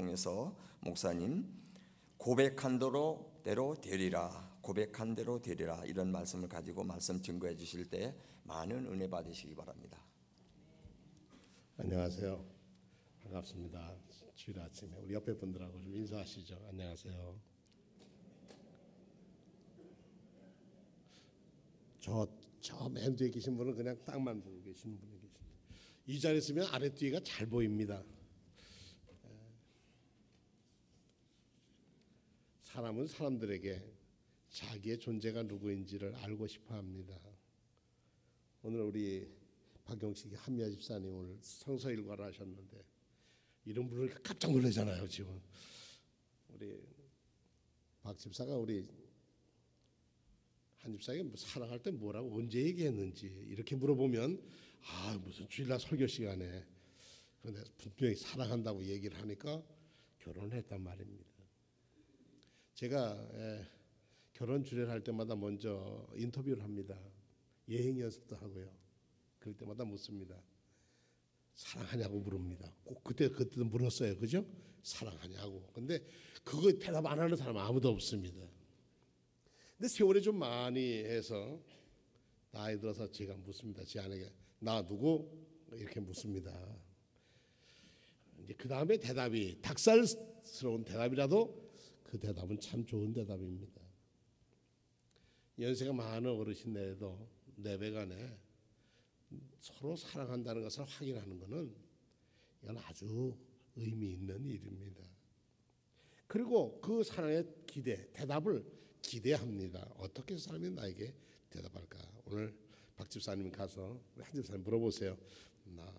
통해서 목사님 고백한 대로 되리라, 고백한 대로 되리라 이런 말씀을 가지고 말씀 증거해 주실 때 많은 은혜 받으시기 바랍니다. 안녕하세요. 반갑습니다. 주일 아침에 우리 옆에 분들하고 좀 인사하시죠. 안녕하세요. 저 맨 뒤에 계신 분은 그냥 땅만 보고 계시는 분이 계십니다. 이 자리에 있으면 아래 뒤가 잘 보입니다. 사람은 사람들에게 자기의 존재가 누구인지를 알고 싶어 합니다. 오늘 우리 박용식 한미아 집사님 오늘 성서 일과를 하셨는데 이런 분을 깜짝 놀라잖아요. 지금 우리 박 집사가 우리 한 집사에게 사랑할 때 뭐라고 언제 얘기했는지 이렇게 물어보면 무슨 주일날 설교 시간에 그런데 분명히 사랑한다고 얘기를 하니까 결혼을 했단 말입니다. 제가 결혼 주례할 때마다 먼저 인터뷰를 합니다. 예행 연습도 하고요. 그럴 때마다 묻습니다. 사랑하냐고 물읍니다. 꼭 그때도 물었어요. 그죠? 사랑하냐고. 근데 그거 대답 안 하는 사람 아무도 없습니다. 근데 세월이 좀 많이 해서 나이 들어서 제가 묻습니다. 제 아내에게 나 누구? 이렇게 묻습니다. 이제 그 다음에 대답이 닭살스러운 대답이라도 그 대답은 참 좋은 대답입니다. 연세가 많은 어르신들도 내배간에 서로 사랑한다는 것을 확인하는 것은 이건 아주 의미 있는 일입니다. 그리고 그 사랑의 대답을 기대합니다. 어떻게 사람이 나에게 대답할까? 오늘 박 집사님 가서 한 집사님 물어보세요. 나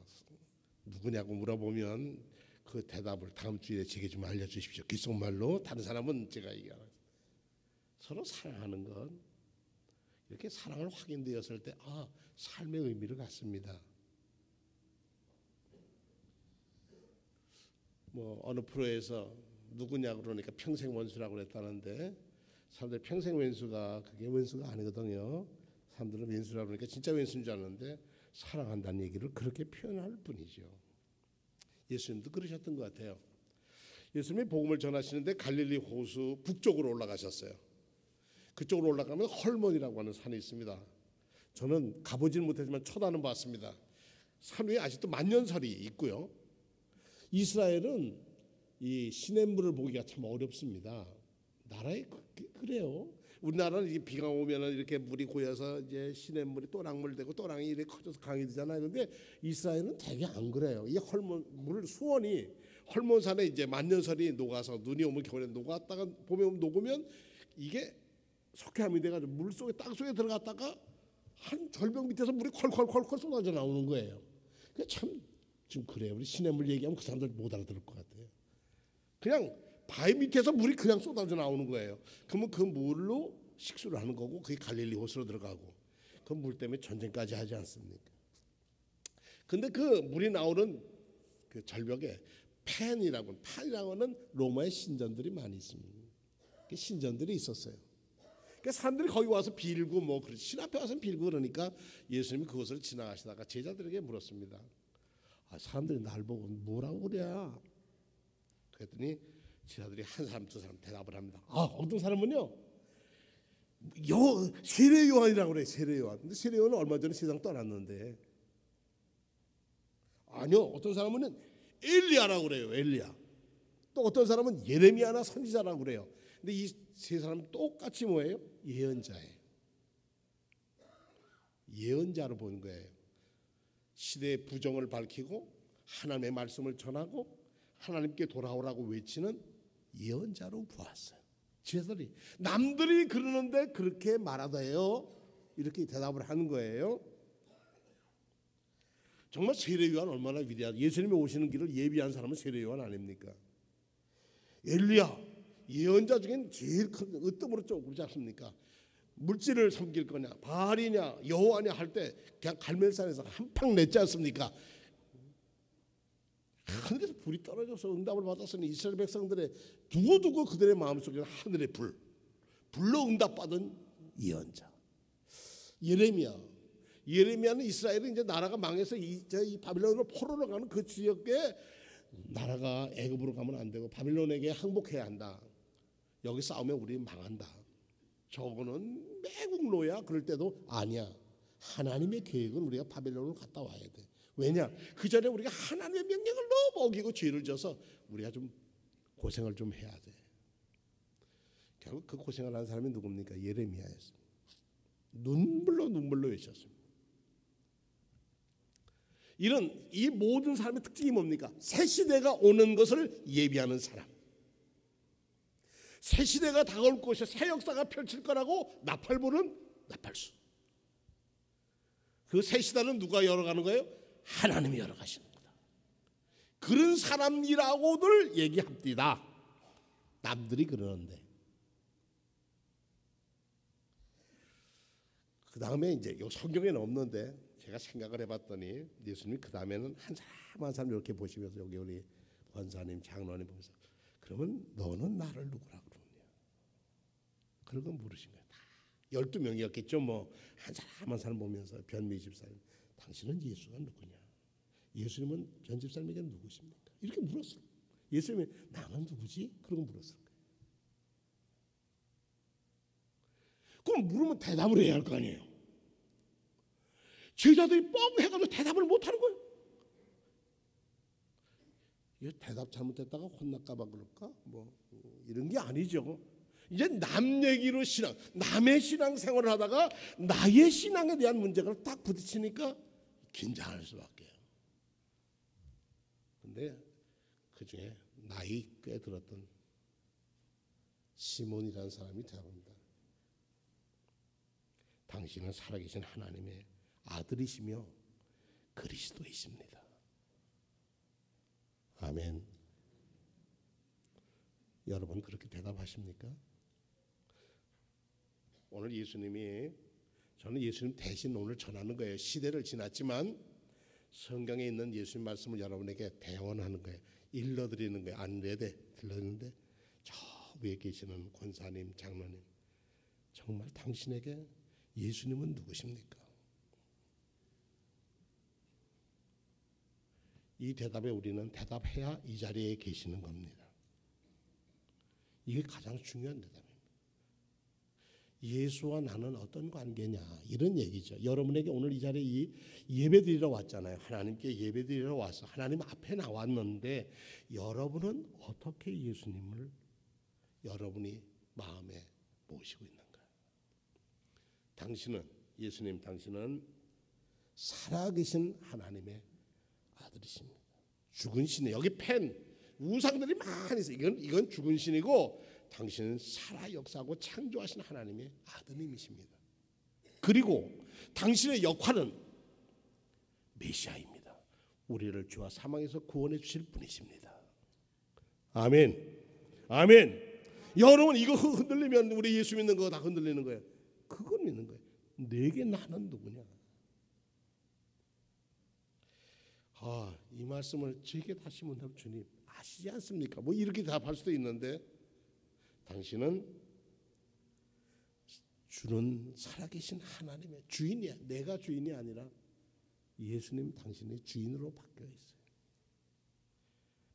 누구냐고 물어보면 그 대답을 다음 주에 제게 좀 알려주십시오. 귓속말로. 다른 사람은 제가 얘기하는 서로 사랑하는 건 이렇게 사랑을 확인되었을 때 삶의 의미를 갖습니다. 어느 프로에서 누구냐고 그러니까 평생 원수라고 그랬다는데 사람들 평생 왼수가 그게 왼수가 아니거든요. 사람들은 왼수라고 그러니까 진짜 왼수인 줄 아는데 사랑한다는 얘기를 그렇게 표현할 뿐이죠. 예수님도 그러셨던 것 같아요. 예수님이 복음을 전하시는데 갈릴리 호수 북쪽으로 올라가셨어요. 그쪽으로 올라가면 헐몬이라고 하는 산이 있습니다. 저는 가보지는 못했지만 쳐다는 봤습니다. 산 위에 아직도 만년설이 있고요. 이스라엘은 이 시냇물을 보기가 참 어렵습니다. 나라에 그래요. 우리나라는 이게 비가 오면은 이렇게 물이 고여서 이제 시냇물이 또랑물 되고 또랑이 이렇게 커져서 강이 되잖아요. 근데 이스라엘은 되게 안 그래요. 이 헐몬 수원이 헐몬산에 이제 만년설이 녹아서 눈이 오면 겨울에 녹았다가 봄에 오면 녹으면 이게 석회암이 돼가지고 물 속에 땅 속에 들어갔다가 한 절벽 밑에서 물이 콸콸콸콸 쏟아져 나오는 거예요. 참 지금 그래요. 우리 시냇물 얘기하면 그 사람들 못 알아들을 것 같아요. 그냥 바위 밑에서 물이 그냥 쏟아져 나오는 거예요. 그러면 그 물로 식수를 하는 거고 그게 갈릴리 호수로 들어가고 그 물 때문에 전쟁까지 하지 않습니까? 근데 그 물이 나오는 그 절벽에 판이라고는 로마의 신전들이 많이 있습니다. 신전들이 있었어요. 그러니까 사람들이 거기 와서 빌고 신 앞에 와서 빌고 그러니까 예수님이 그것을 지나가시다가 제자들에게 물었습니다. 사람들이 날 보고 뭐라고 그래? 그랬더니 제자들이 한 사람 두 사람 대답을 합니다. 어떤 사람은요 세례 요한이라고 그래. 세례 요한. 근데 세례 요한은 얼마 전에 세상 떠났는데 아니요. 어떤 사람은 엘리야라고 그래요. 엘리야. 또 어떤 사람은 예레미야나 선지자라고 그래요. 근데 이 세 사람은 똑같이 뭐예요? 예언자예요. 예언자로 보는 거예요. 시대의 부정을 밝히고 하나님의 말씀을 전하고 하나님께 돌아오라고 외치는 예언자로 보았어요. 제자들이 남들이 그러는데 그렇게 말하다요 이렇게 대답을 하는 거예요. 정말 세례요한 얼마나 위대하다. 예수님이 오시는 길을 예비한 사람은 세례요한 아닙니까? 엘리야 예언자 중엔 제일 큰 으뜸으로 조금 잡습니까? 물질을 섬길 거냐 바알이냐 여호와냐 할 때 그냥 갈멜산에서 한팡 냈지 않습니까? 하늘에서 불이 떨어져서 응답을 받았으니 이스라엘 백성들의 두고두고 그들의 마음속에 하늘의 불로 응답받은 예언자 예레미야는 이스라엘이 이제 나라가 망해서 이 바빌론으로 포로로 가는 그 지역에 나라가 애굽으로 가면 안 되고 바빌론에게 항복해야 한다. 여기 싸우면 우리 망한다. 저거는 매국노야. 그럴 때도 아니야. 하나님의 계획은 우리가 바빌론으로 갔다 와야 돼. 왜냐? 그 전에 우리가 하나님의 명령을 너무 어기고 죄를 져서 우리가 좀 고생을 좀 해야 돼. 결국 그 고생을 한 사람이 누굽니까? 예레미야였습니다. 눈물로 외쳤습니다. 이 모든 사람의 특징이 뭡니까? 새 시대가 오는 것을 예비하는 사람. 새 시대가 다가올 것이야. 새 역사가 펼칠 거라고 나팔부는 나팔수. 그 새 시대는 누가 열어가는 거예요? 하나님이 열어가시는 거다. 그런 사람이라고들 얘기합니다. 남들이 그러는데. 그 다음에 이제 성경에는 없는데 제가 생각을 해봤더니 예수님이 그 다음에는 한 사람 이렇게 보시면서 여기 우리 권사님, 장로님 보면서 그러면 너는 나를 누구라 그러냐? 그러고 물으신 거예요. 다 12명이었겠죠. 뭐 한 사람 보면서 변미 집사님, 당신은 예수가 누구냐? 예수님은 변 집사님에게 누구십니까? 이렇게 물었어요. 예수님이 나는 누구지? 그러고 물었을 거예요. 그럼 물으면 대답을 해야 할 거 아니에요. 제자들이 뻥 해가지고 대답을 못하는 거예요. 이거 대답 잘못했다가 혼날까봐 그럴까? 뭐 이런 게 아니죠. 이제 남 얘기로 남의 신앙 생활을 하다가 나의 신앙에 대한 문제가 딱 부딪히니까 긴장할 수밖에. 근데 그 중에 나이 꽤 들었던 시몬이라는 사람이 대답합니다. 당신은 살아계신 하나님의 아들이시며 그리스도이십니다. 아멘. 여러분 그렇게 대답하십니까? 오늘 예수님이, 저는 예수님 대신 오늘 전하는 거예요. 시대를 지났지만 성경에 있는 예수님 말씀을 여러분에게 대언하는 거예요. 일러드리는 거예요. 안 돼야 들렸는데 저 위에 계시는 권사님, 장로님, 정말 당신에게 예수님은 누구십니까? 이 대답에 우리는 대답해야 이 자리에 계시는 겁니다. 이게 가장 중요한 대답입니다. 예수와 나는 어떤 관계냐, 이런 얘기죠. 여러분에게 오늘 이 자리에 이 예배드리러 왔잖아요. 하나님께 예배드리러 와서 하나님 앞에 나왔는데 여러분은 어떻게 예수님을 여러분이 마음에 모시고 있는가? 당신은, 예수님 당신은 살아계신 하나님의 아들이십니다. 죽은 신이에요. 여기 우상들이 많이 있어요. 이건 죽은 신이고 당신은 살아 역사하고 창조하신 하나님의 아드님이십니다. 그리고 당신의 역할은 메시아입니다. 우리를 죄와 사망에서 구원해 주실 분이십니다. 아멘. 아멘. 여러분 이거 흔들리면 우리 예수 믿는 거 다 흔들리는 거예요. 그걸 믿는 거예요. 내게 나는 누구냐? 이 말씀을 제게 다시 묻는다면 주님 아시지 않습니까? 뭐 이렇게 답할 수도 있는데 당신은 주는 살아계신 하나님의 주인이야. 내가 주인이 아니라 예수님 당신의 주인으로 바뀌어 있어요.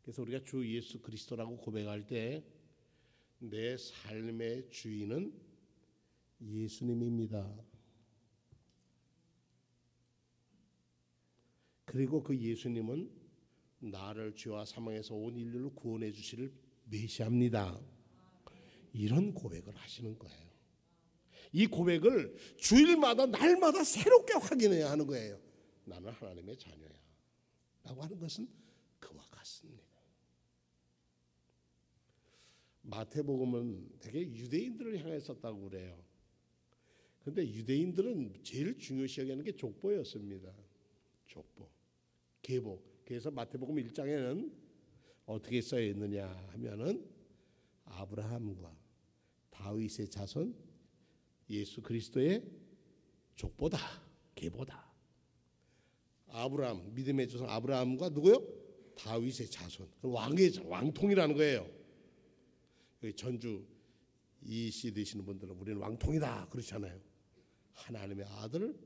그래서 우리가 주 예수 그리스도라고 고백할 때 내 삶의 주인은 예수님입니다. 그리고 그 예수님은 나를 죄와 사망에서 온 인류를 구원해 주실 메시아입니다. 이런 고백을 하시는 거예요. 이 고백을 주일마다 날마다 새롭게 확인해야 하는 거예요. 나는 하나님의 자녀야 라고 하는 것은 그와 같습니다. 마태복음은 되게 유대인들을 향했었다고 그래요. 그런데 유대인들은 제일 중요시 여기는 게 족보였습니다. 족보, 계복. 그래서 마태복음 1장에는 어떻게 써 있느냐 하면은 아브라함과 다윗의 자손 예수 그리스도의 족보다, 계보다. 아브라함, 믿음의 조상 아브라함과 누구요? 다윗의 자손. 왕통이라는 거예요. 전주 이씨 되시는 분들은 우리는 왕통이다 그렇잖아요. 하나님의 아들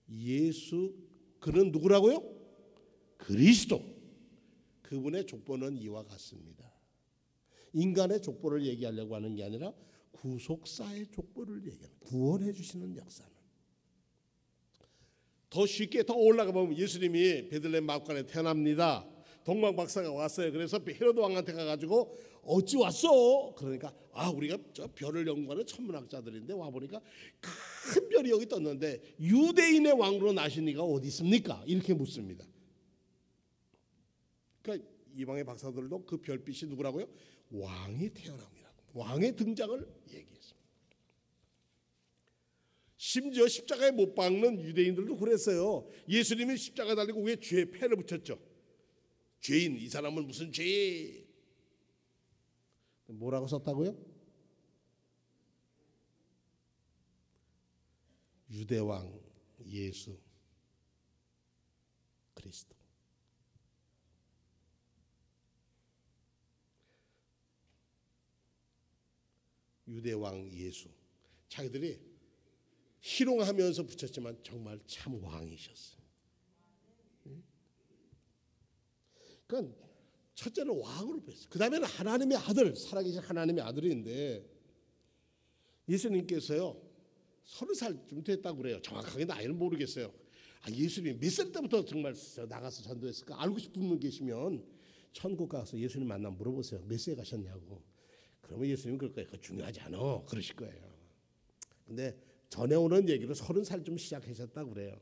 예수, 그는 누구라고요? 그리스도. 그분의 족보는 이와 같습니다. 인간의 족보를 얘기하려고 하는 게 아니라 구속사의 족보를 얘기합니다. 구원해 주시는 역사는. 더 쉽게 더 올라가 보면 예수님이 베들레헴 마구간에 태어납니다. 동방 박사가 왔어요. 그래서 헤로드 왕한테 가가지고 어찌 왔어? 그러니까 우리가 저 별을 연구하는 천문학자들인데 와 보니까 큰 별이 여기 떴는데 유대인의 왕으로 나신 이가 어디 있습니까? 이렇게 묻습니다. 그러니까 이방의 박사들도 그 별빛이 누구라고요? 왕이 태어납니다. 왕의 등장을 얘기했습니다. 심지어 십자가에 못 박는 유대인들도 그랬어요. 예수님이 십자가 달리고 위에 죄의 패를 붙였죠. 죄인, 이 사람은 무슨 죄? 뭐라고 썼다고요? 유대왕 예수 그리스도. 유대왕 예수. 자기들이 희롱하면서 붙였지만 정말 참 왕이셨어요. 그러니까 첫째는 왕으로 뵀어요. 그 다음에는 하나님의 아들, 살아계신 하나님의 아들인데 예수님께서요 30살쯤 됐다고 그래요. 정확하게 나이는 모르겠어요. 예수님이 몇 살 때부터 정말 나가서 전도했을까? 알고 싶은 분 계시면 천국 가서 예수님 만나면 물어보세요. 몇 세에 가셨냐고. 그러면 예수님은 그럴 거예요. 그거 중요하지 않아. 그러실 거예요. 근데 전에 오는 얘기로 30살쯤 시작하셨다고 그래요.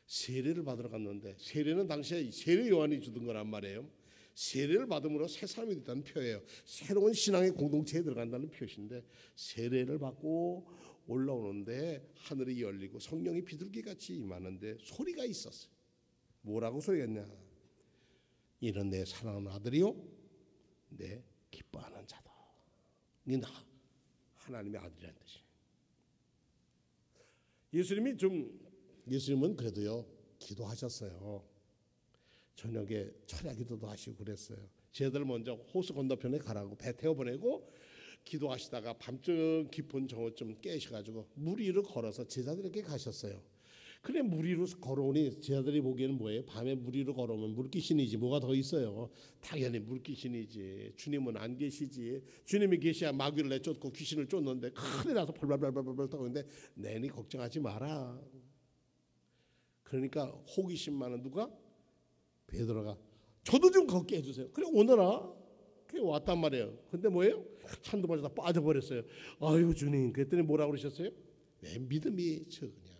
세례를 받으러 갔는데 세례는 당시에 세례 요한이 주던 거란 말이에요. 세례를 받음으로 새 사람이 됐다는 표예요. 새로운 신앙의 공동체에 들어간다는 표시인데 세례를 받고 올라오는데 하늘이 열리고 성령이 비둘기같이 임하는데 소리가 있었어요. 뭐라고 소리였냐? 이는 내 사랑하는 아들이요 내 기뻐하는 자다. 이게 하나님의 아들이라는 뜻이에요. 예수님은 그래도요 기도하셨어요. 저녁에 철야 기도도 하시고 그랬어요. 제자들 먼저 호수 건너편에 가라고 배 태워 보내고 기도하시다가 밤중 깊은 정오쯤 깨셔가지고 물 위로 걸어서 제자들에게 가셨어요. 그래 물 위로 걸어오니 제자들이 보기에는 뭐예요? 밤에 물 위로 걸어오면 물귀신이지 뭐가 더 있어요? 당연히 물귀신이지. 주님은 안 계시지. 주님이 계셔야 마귀를 내쫓고 귀신을 쫓는데 큰일 나서 벌벌벌벌벌 떠오는데 내니 걱정하지 마라. 그러니까 호기심 많은 누가? 베드로가 저도 좀 걷게 해주세요. 그래 오너라. 그게 왔단 말이에요. 근데 뭐예요? 한두 번 다 빠져버렸어요. 아유 주님. 그랬더니 뭐라고 그러셨어요? 내 믿음이 적으냐.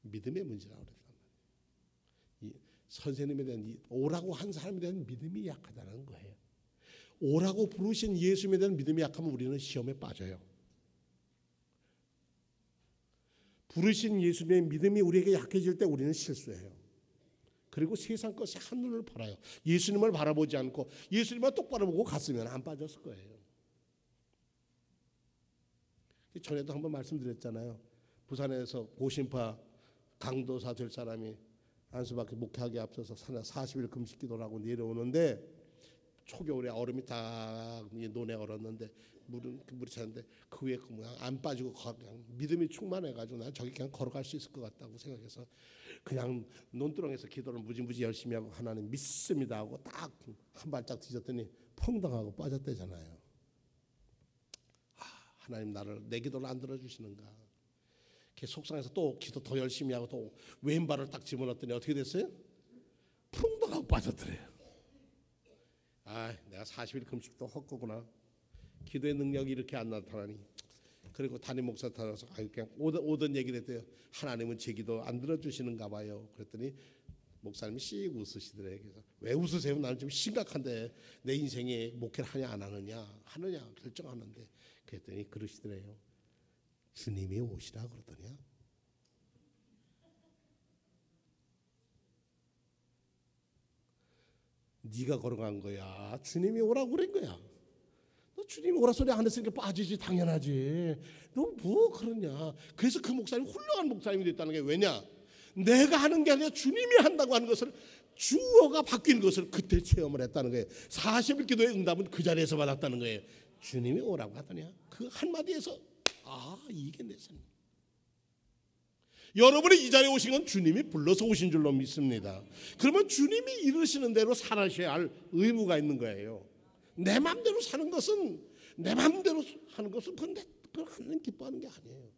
믿음의 문제라고 그랬단 말이에요. 선생님에 대한 오라고 한 사람에 대한 믿음이 약하다는 거예요. 오라고 부르신 예수님에 대한 믿음이 약하면 우리는 시험에 빠져요. 부르신 예수님의 믿음이 우리에게 약해질 때 우리는 실수해요. 그리고 세상 것이 한눈을 팔아요. 예수님을 바라보지 않고 예수님만 똑바로 보고 갔으면 안 빠졌을 거예요. 전에도 한번 말씀드렸잖아요. 부산에서 고신파 강도사 될 사람이 안수받기 목회하기 앞서서 40일 금식 기도를 하고 내려오는데 초겨울에 얼음이 다 논에 얼었는데 물이 차는데 그 위에 그냥 안 빠지고 그냥 믿음이 충만해가지고 난 저기 그냥 걸어갈 수 있을 것 같다고 생각해서 그냥 논두렁에서 기도를 무지무지 열심히 하고 하나님 믿습니다 하고 딱 한 발짝 뒤졌더니 펑당하고 빠졌대잖아요. 하나님 내 기도를 안 들어주시는가. 속상해서 또 기도 더 열심히 하고 또 왼발을 딱 집어넣었더니 어떻게 됐어요? 펑당하고 빠졌더래요. 내가 40일 금식도 헛거구나. 기도의 능력이 이렇게 안 나타나니. 그리고 담임 목사 따라서 그냥 오던 얘기를 했대요. 하나님은 제 기도 안 들어주시는가 봐요. 그랬더니 목사님이 씩 웃으시더래요. 그래서 왜 웃으세요? 나는 좀 심각한데 내 인생에 목회를 하냐 안 하느냐 결정하는데. 그랬더니 그러시더래요. 주님이 오시라 그러더냐. 네가 걸어간 거야. 주님이 오라고 그런 거야. 너 주님이 오라 소리 안 했으니까 빠지지 당연하지. 너 뭐 그러냐. 그래서 그 목사님이 훌륭한 목사님이 됐다는 게 왜냐. 내가 하는 게 아니라 주님이 한다고 하는 것을 주어가 바뀌는 것을 그때 체험을 했다는 거예요. 40일 기도의 응답은 그 자리에서 받았다는 거예요. 주님이 오라고 하더냐. 그 한마디에서 이게 내 삶. 여러분이 이 자리에 오신 건 주님이 불러서 오신 줄로 믿습니다. 그러면 주님이 이르시는 대로 살아셔야 할 의무가 있는 거예요. 내 마음대로 사는 것은, 내 마음대로 하는 것은 그걸 하나님 기뻐하는 게 아니에요.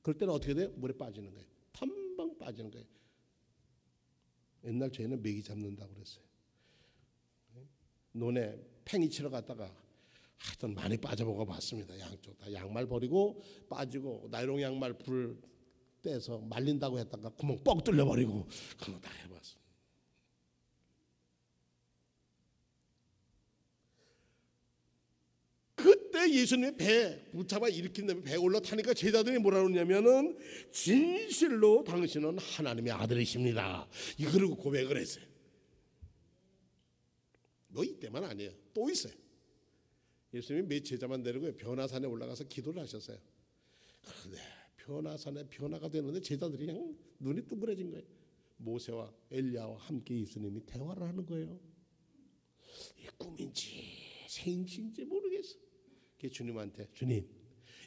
그럴 때는 어떻게 돼요? 물에 빠지는 거예요. 탐방 빠지는 거예요. 옛날 저희는 메기 잡는다고 그랬어요. 논에 팽이 치러 갔다가 하여튼 많이 빠져보고 봤습니다. 양쪽 다 양말 버리고 빠지고, 나이롱 양말 불 떼서 말린다고 했다가 구멍 뻥 뚫려버리고, 그거 다 해봤습니다. 그때 예수님이 배 붙잡아 일으킨 다음에 배에 올라타니까 제자들이 뭐라 그러냐면은 진실로 당신은 하나님의 아들이십니다. 그리고 고백을 했어요. 뭐 이때만 아니에요. 또 있어요. 예수님이 몇 제자만 데리고 변화산에 올라가서 기도를 하셨어요. 그런데 변화산에 변화가 되는데 제자들이 그냥 눈이 둥그레진 거예요. 모세와 엘리야와 함께 예수님이 대화를 하는 거예요. 이게 꿈인지 생인지 모르겠어. 주님한테, 주님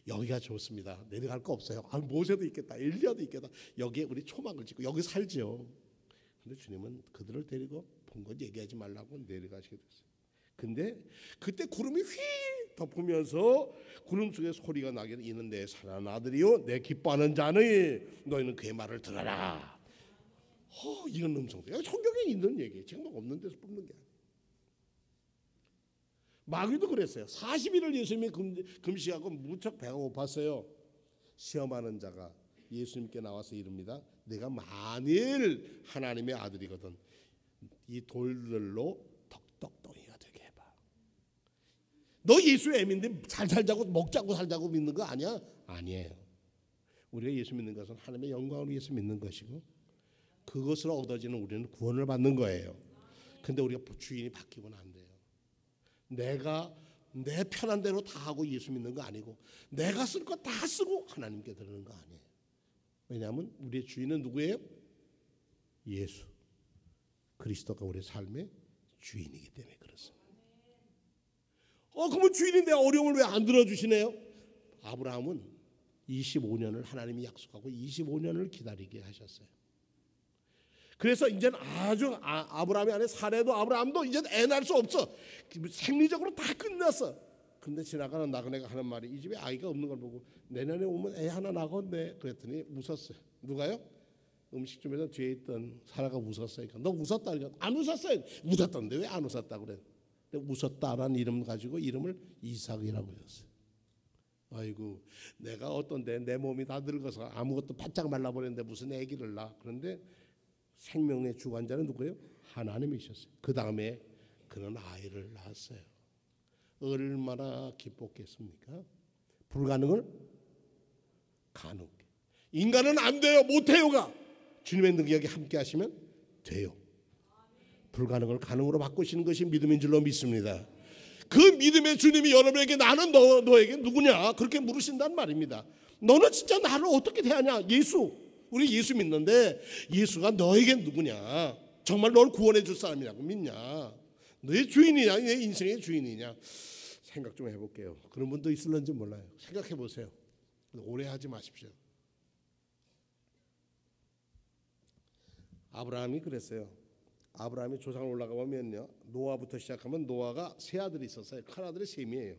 여기가 좋습니다. 내려갈 거 없어요. 모세도 있겠다, 엘리야도 있겠다. 여기에 우리 초막을 짓고 여기 살죠. 근데 주님은 그들을 데리고 본 건 얘기하지 말라고 내려가시게 됐어요. 근데 그때 구름이 휙 덮으면서 구름 속에 소리가 나기를, 이는 내 사랑하는 아들이요 내 기뻐하는 자니 너희는 그의 말을 들어라. 이런 음성들, 성경에 있는 얘기, 지금 없는 데서 뽑는 게 아니에요. 마귀도 그랬어요. 40일을 예수님이 금식하고 무척 배가 고팠어요. 시험하는 자가 예수님께 나와서 이릅니다. 내가 만일 하나님의 아들이거든 이 돌들로 덕덕덩이가 되게 해봐. 너 예수 애민데 잘 살자고 먹자고 살자고 믿는 거 아니야? 아니에요. 우리가 예수 믿는 것은 하나님의 영광을 위해서 믿는 것이고, 그것으로 얻어지는 우리는 구원을 받는 거예요. 근데 우리가 주인이 바뀌고는 안 돼요. 내가 내 편한 대로 다 하고 예수 믿는 거 아니고, 내가 쓸 거 다 쓰고 하나님께 드리는 거 아니에요. 왜냐하면 우리의 주인은 누구예요? 예수 그리스도가 우리의 삶의 주인이기 때문에 그렇습니다. 그러면 주인인데 어려움을 왜 안 들어주시네요? 아브라함은 25년을 하나님이 약속하고 25년을 기다리게 하셨어요. 그래서 이제는 아주 아브라함이 아니라 사례도 아브라함도 이제 애 낳을 수 없어. 생리적으로 다 끝났어. 근데 지나가는 나그네가 하는 말이, 이 집에 아이가 없는 걸 보고 내년에 오면 애 하나 낳겠네. 그랬더니 웃었어요. 누가요? 음식점에서 뒤에 있던 사라가 웃었어요. 너 웃었다. 그러니까 안 웃었어요. 웃었던데 왜 안 웃었다 그래? 근데 웃었다라는 이름 가지고 이름을 이삭이라고 했어요. 아이고, 내가 어떤데 내 몸이 다 늙어서 아무것도 바짝 말라버렸는데 무슨 아기를 낳아. 그런데 생명의 주관자는 누구예요? 하나님이셨어요. 그 다음에 그는 아이를 낳았어요. 얼마나 기뻤겠습니까? 불가능을 가능하게. 인간은 안 돼요, 못해요가 주님의 능력이 함께 하시면 돼요. 불가능을 가능으로 바꾸시는 것이 믿음인 줄로 믿습니다. 그 믿음의 주님이 여러분에게, 나는 너에게 누구냐 그렇게 물으신단 말입니다. 너는 진짜 나를 어떻게 대하냐? 우리 예수 믿는데 예수가 너에게 누구냐? 정말 널 구원해 줄 사람이라고 믿냐? 너의 주인이냐? 내 인생의 주인이냐? 생각 좀 해볼게요. 그런 분도 있을런지 몰라요. 생각해 보세요. 오래 하지 마십시오. 아브라함이 그랬어요. 아브라함이 조상을 올라가 보면요, 노아부터 시작하면 노아가 세 아들이 있었어요. 큰 아들이 셈이에요.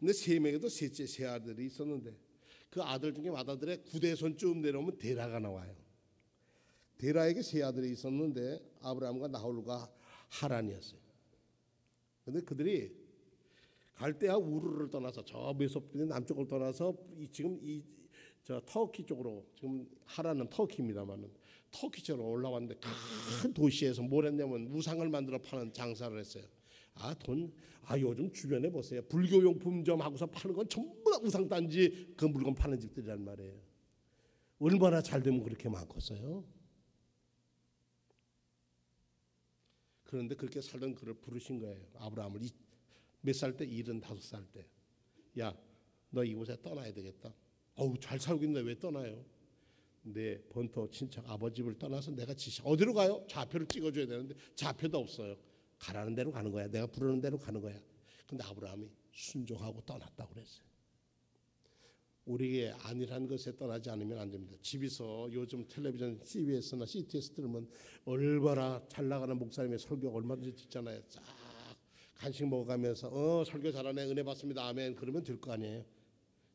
근데 셈에게도 셋째 세 아들이 있었는데, 그 아들 중에 맏아들의 구대손쯤 내려오면 데라가 나와요. 데라에게 세 아들이 있었는데 아브라함과 나홀과 하란이었어요. 근데 그들이 갈대아 우르를 떠나서 저 메소포타미아 남쪽을 떠나서 지금 저 터키 쪽으로, 지금 하란은 터키입니다만은 터키처럼 올라왔는데 큰 도시에서 뭘 했냐면 우상을 만들어 파는 장사를 했어요. 요즘 주변에 보세요. 불교용품점 하고서 파는 건 전부 다 우상단지 그 물건 파는 집들이란 말이에요. 얼마나 잘 되면 그렇게 많겠어요. 그런데 그렇게 살던 그를 부르신 거예요. 아브라함을 몇 살 때? 75살 때. 야, 너 이곳에 떠나야 되겠다. 잘 살고 있는데 왜 떠나요? 내 본토 친척 아버지 집을 떠나서 내가 어디로 가요? 좌표를 찍어줘야 되는데 좌표도 없어요. 가라는 대로 가는 거야. 내가 부르는 대로 가는 거야. 근데 아브라함이 순종하고 떠났다고 그랬어요. 우리에게 아니란 것에 떠나지 않으면 안 됩니다. 집에서 요즘 텔레비전 CBS나 CTS 들으면 얼마나 잘 나가는 목사님의 설교 얼마든지 듣잖아요. 쫙 간식 먹어가면서 설교 잘하네, 은혜 받습니다, 아멘, 그러면 될 거 아니에요.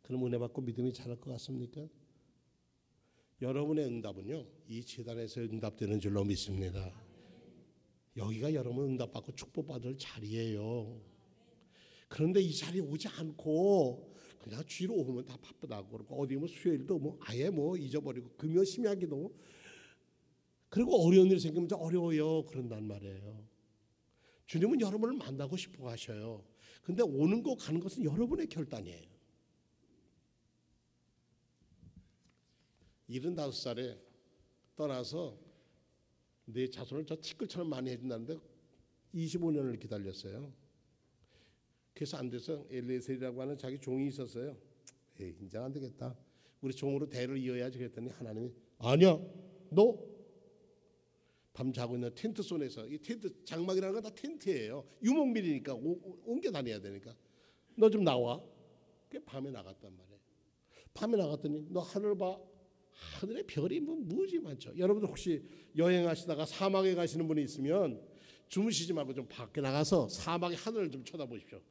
그럼 은혜 받고 믿음이 자랄 것 같습니까? 여러분의 응답은요, 이 재단에서 응답되는 줄로 믿습니다. 여기가 여러분 응답받고 축복받을 자리예요. 그런데 이 자리에 오지 않고 그냥 뒤로 오면 다 바쁘다고 그러고, 어디 뭐 수요일도 아예 잊어버리고, 금요 심야기도, 그리고 어려운 일이 생기면 어려워요 그런단 말이에요. 주님은 여러분을 만나고 싶어 하셔요. 근데 오는 거 가는 것은 여러분의 결단이에요. 75살에 떠나서 내 자손을 저 티끌처럼 많이 해준다는데 25년을 기다렸어요. 그래서 안 돼서 엘리에셀이라고 하는 자기 종이 있었어요. 이제 안 되겠다, 우리 종으로 대를 이어야지 그랬더니 하나님이 아니야, 너 밤 자고 있는 텐트 손에서, 이 텐트 장막이라는 건 다 텐트예요. 유목민이니까 옮겨 다녀야 되니까 너 좀 나와. 그게 밤에 나갔단 말이에요. 밤에 나갔더니 너 하늘 봐. 하늘에 별이 무지 많죠. 여러분들 혹시 여행하시다가 사막에 가시는 분이 있으면 주무시지 말고 좀 밖에 나가서 사막의 하늘을 좀 쳐다보십시오.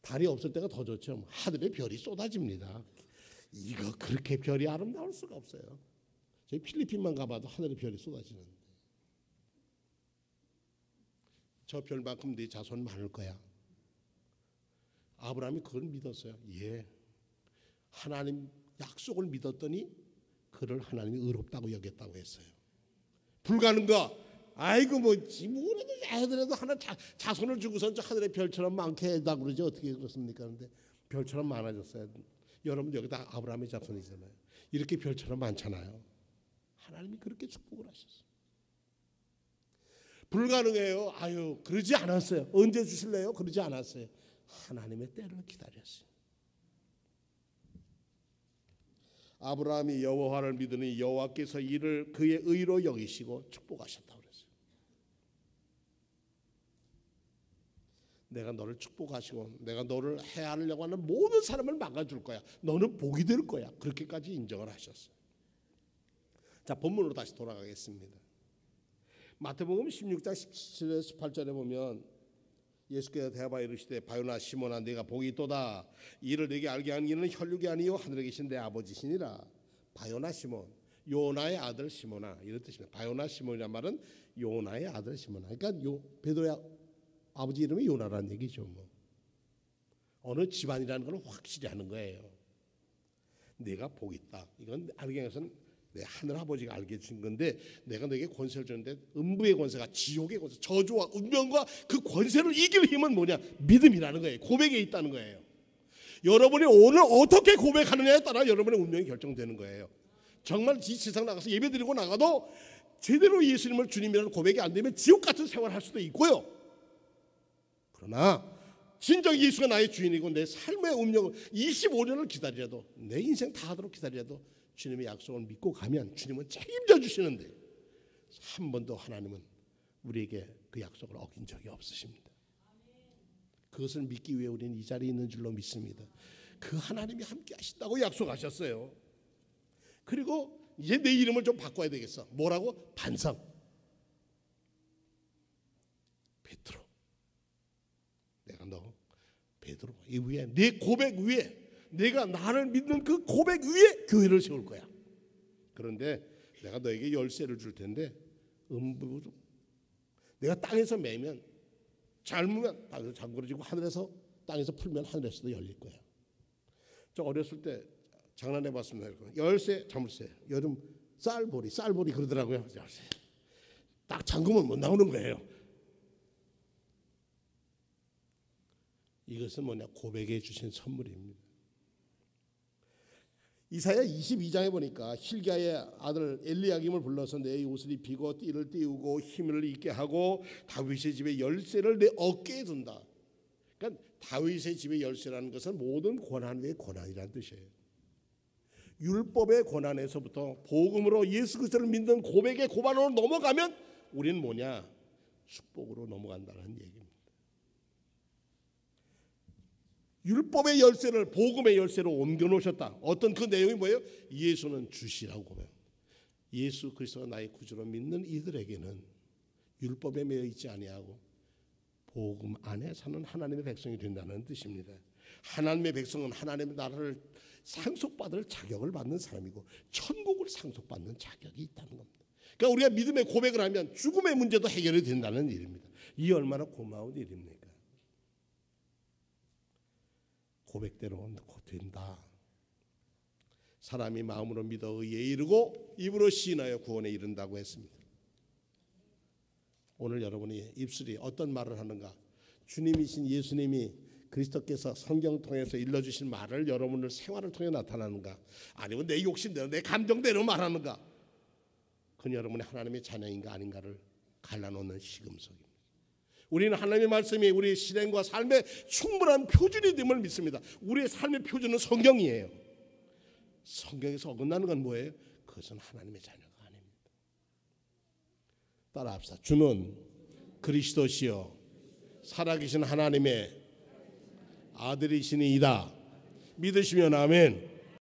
달이 없을 때가 더 좋죠. 하늘에 별이 쏟아집니다. 이거 그렇게 별이 아름다울 수가 없어요. 저희 필리핀만 가봐도 하늘에 별이 쏟아지는데, 저 별만큼 네 자손 많을 거야. 아브라함이 그걸 믿었어요. 하나님 약속을 믿었더니 그를 하나님이 의롭다고 여겼다고 했어요. 불가능가? 아이고 뭐래도 애들에도 하나 자손을 주고선 저 하늘의 별처럼 많게 해다 그러지 어떻게 그렇습니까? 그런데 별처럼 많아졌어요. 여러분 여기다 아브라함의 자손이잖아요. 이렇게 별처럼 많잖아요. 하나님이 그렇게 축복을 하셨어요. 불가능해요. 그러지 않았어요. 언제 주실래요? 그러지 않았어요. 하나님의 때를 기다렸어요. 아브라함이 여호와를 믿으니 여호와께서 이를 그의 의로 여기시고 축복하셨다고 그랬어요. 내가 너를 축복하시고 내가 너를 해하려고 하는 모든 사람을 막아줄 거야. 너는 복이 될 거야. 그렇게까지 인정을 하셨어요. 자, 본문으로 다시 돌아가겠습니다. 마태복음 16장 17절 18절에 보면 예수께서 대하여 이르시되 바요나 시몬아 네가 복이 있도다. 이를 네게 알게 하는 이는 혈육이 아니요 하늘에 계신 내 아버지시니라. 바요나 시몬, 요나의 아들 시몬아, 이런 뜻입니다. 바요나 시몬이란 말은 요나의 아들 시몬아. 그러니까 베드로의 아버지 이름이 요나라는 얘기죠. 어느 집안이라는 걸 확실히 하는 거예요. 네가 복이 있다. 이건 알갱이에서는 내 하늘 아버지가 알게 준 건데, 내가 너에게 권세를 주는데 음부의 권세가, 지옥의 권세, 저주와 운명과 그 권세를 이길 힘은 뭐냐? 믿음이라는 거예요. 고백에 있다는 거예요. 여러분이 오늘 어떻게 고백하느냐에 따라 여러분의 운명이 결정되는 거예요. 정말 이 세상 나가서 예배드리고 나가도 제대로 예수님을 주님이라는 고백이 안 되면 지옥 같은 생활을 할 수도 있고요. 그러나 진정 예수가 나의 주인이고 내 삶의 운명을 25년을 기다리라도, 내 인생 다 하도록 기다리라도 주님의 약속을 믿고 가면 주님은 책임져 주시는데, 한 번도 하나님은 우리에게 그 약속을 어긴 적이 없으십니다. 그것을 믿기 위해 우리는 이 자리에 있는 줄로 믿습니다. 그 하나님이 함께 하신다고 약속하셨어요. 그리고 이제 내 이름을 좀 바꿔야 되겠어. 뭐라고? 반성. 베드로. 내가 너 베드로 이 위에, 내 고백 위에, 내가 나를 믿는 그 고백 위에 교회를 세울 거야. 그런데 내가 너에게 열쇠를 줄 텐데 음부도 내가 땅에서 매면, 잘무면 땅에서 잠그러지고 하늘에서, 땅에서 풀면 하늘에서도 열릴 거야. 저 어렸을 때 장난해 봤습니다. 열쇠, 자물쇠, 여름 쌀보리 그러더라고요. 열쇠. 딱 잠그면 못 나오는 거예요. 이것은 뭐냐? 고백해 주신 선물입니다. 이사야 22장에 보니까 힐기야의 아들 엘리야김을 불러서 내 옷을 입히고 띠를 띄우고 힘을 있게 하고 다윗의 집의 열쇠를 내 어깨에 둔다. 그러니까 다윗의 집의 열쇠라는 것은 모든 고난 위의 고난이라는 뜻이에요. 율법의 고난에서부터 복음으로 예수 그리스도를 믿는 고백의 고반으로 넘어가면 우리는 뭐냐? 축복으로 넘어간다는 얘기입니다. 율법의 열쇠를 복음의 열쇠로 옮겨 놓으셨다. 어떤 그 내용이 뭐예요? 예수는 주시라고 고백합니다. 예수 그리스도가 나의 구주로 믿는 이들에게는 율법에 매여 있지 아니하고 복음 안에 사는 하나님의 백성이 된다는 뜻입니다. 하나님의 백성은 하나님의 나라를 상속받을 자격을 받는 사람이고 천국을 상속받는 자격이 있다는 겁니다. 그러니까 우리가 믿음의 고백을 하면 죽음의 문제도 해결이 된다는 일입니다. 이 얼마나 고마운 일입니까? 고백대로 된다. 사람이 마음으로 믿어 의에 이르고 입으로 시인하여 구원에 이른다고 했습니다. 오늘 여러분이 입술이 어떤 말을 하는가? 주님이신 예수님이 그리스도께서 성경 통해서 일러주신 말을 여러분들 생활을 통해 나타나는가? 아니면 내 욕심대로 내 감정대로 말하는가? 그건 여러분이 하나님의 자녀인가 아닌가를 갈라놓는 시금석입니다. 우리는 하나님의 말씀이 우리 실행과 삶의 충분한 표준이 됨을 믿습니다. 우리의 삶의 표준은 성경이에요. 성경에서 어긋나는 건 뭐예요? 그것은 하나님의 자녀가 아닙니다. 따라합시다. 주는 그리스도시요 살아계신 하나님의 아들이시니이다. 믿으시면 아멘.